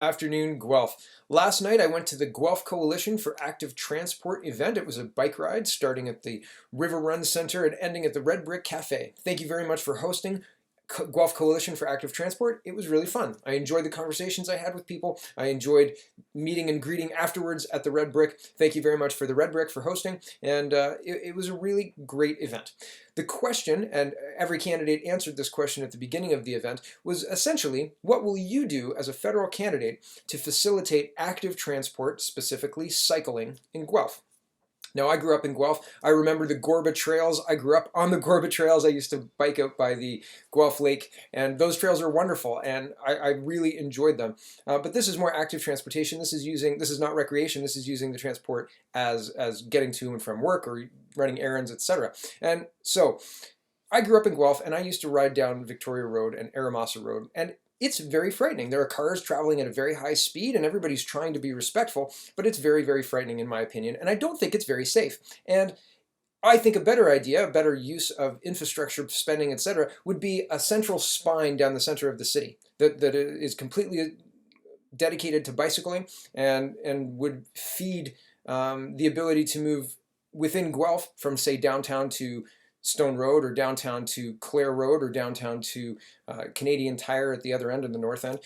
Afternoon, Guelph. Last night I went to the Guelph Coalition for Active Transport event. It was a bike ride starting at the River Run Center and ending at the Red Brick Cafe. Thank you very much for hosting Guelph Coalition for Active Transport. It was really fun. I enjoyed the conversations I had with people. I enjoyed meeting and greeting afterwards at the Red Brick. Thank you very much for the Red Brick for hosting, and it was a really great event. The question, and every candidate answered this question at the beginning of the event, was essentially, what will you do as a federal candidate to facilitate active transport, specifically cycling, in Guelph? Now, I grew up in Guelph. I remember the Gorba trails. I grew up on the Gorba trails. I used to bike out by the Guelph Lake, and those trails are wonderful, and I really enjoyed them. But this is more active transportation. This is not recreation. This is using the transport as getting to and from work or running errands, etc. And so I grew up in Guelph, and I used to ride down Victoria Road and Aramasa Road, and it's very frightening. There are cars traveling at a very high speed and everybody's trying to be respectful, but it's very, very frightening in my opinion, and I don't think it's very safe. And I think a better idea, a better use of infrastructure spending, etc., would be a central spine down the center of the city that is completely dedicated to bicycling and would feed the ability to move within Guelph from, say, downtown to Stone Road or downtown to Clare Road or downtown to Canadian Tire at the other end of the north end.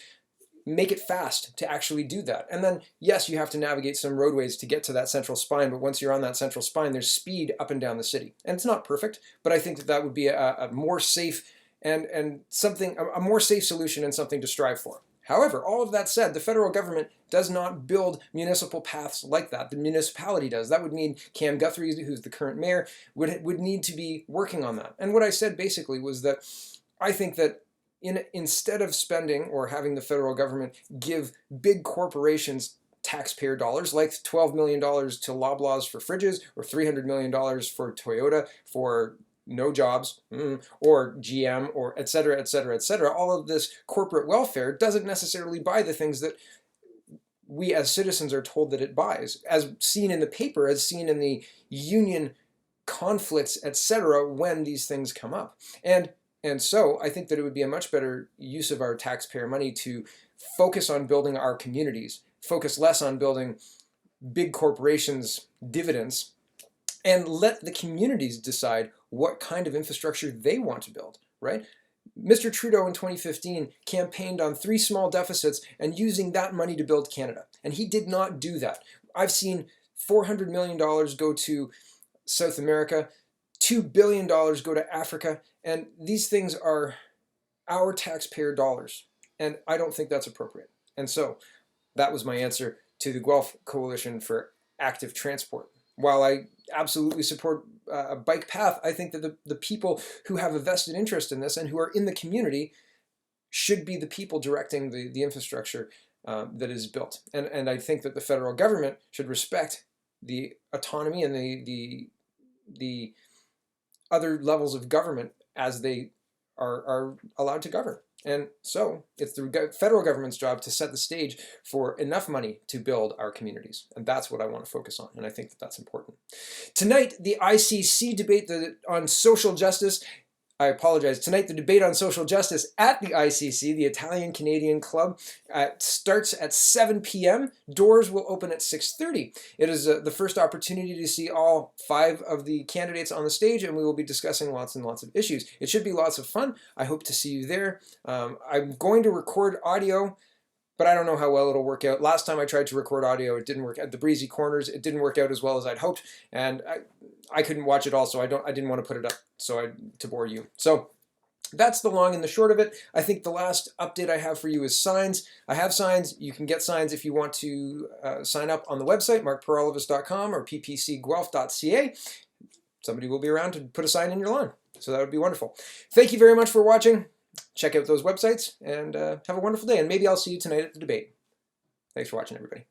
Make it fast to actually do that. And then, yes, you have to navigate some roadways to get to that central spine, but once you're on that central spine, there's speed up and down the city. And it's not perfect, but I think that that would be a more safe and something, a more safe solution and something to strive for. However, all of that said, the federal government does not build municipal paths like that. The municipality does. That would mean Cam Guthrie, who's the current mayor, would need to be working on that. And what I said basically was that I think that instead of spending or having the federal government give big corporations taxpayer dollars, like $12 million to Loblaws for fridges or $300 million for Toyota for no jobs, or GM, or et cetera, et cetera, et cetera. All of this corporate welfare doesn't necessarily buy the things that we as citizens are told that it buys, as seen in the paper, as seen in the union conflicts, et cetera, when these things come up. And so I think that it would be a much better use of our taxpayer money to focus on building our communities, focus less on building big corporations' dividends, and let the communities decide what kind of infrastructure they want to build, right? Mr. Trudeau in 2015 campaigned on 3 small deficits and using that money to build Canada. And he did not do that. I've seen $400 million go to South America, $2 billion go to Africa, and these things are our taxpayer dollars. And I don't think that's appropriate. And so that was my answer to the Guelph Coalition for Active Transport. While I absolutely support a bike path, I think that the people who have a vested interest in this and who are in the community should be the people directing the infrastructure that is built. And I think that the federal government should respect the autonomy and the other levels of government as they are allowed to govern. And so it's the federal government's job to set the stage for enough money to build our communities. And that's what I want to focus on. And I think that that's important. Tonight, the ICC debate on social justice. I apologize. Tonight, the debate on social justice at the ICC, the Italian-Canadian Club, starts at 7 p.m. Doors will open at 6:30. It is the first opportunity to see all 5 of the candidates on the stage, and we will be discussing lots and lots of issues. It should be lots of fun. I hope to see you there. I'm going to record audio, but I don't know how well it'll work out. Last time I tried to record audio, it didn't work. At the Breezy Corners, it didn't work out as well as I'd hoped, and I couldn't watch it all, so I didn't want to put it up to bore you. So that's the long and the short of it. I think the last update I have for you is signs. I have signs. You can get signs if you want to sign up on the website, markperolovis.com or ppcguelph.ca. Somebody will be around to put a sign in your lawn, so that would be wonderful. Thank you very much for watching. Check out those websites and have a wonderful day, and maybe I'll see you tonight at the debate. Thanks for watching, everybody.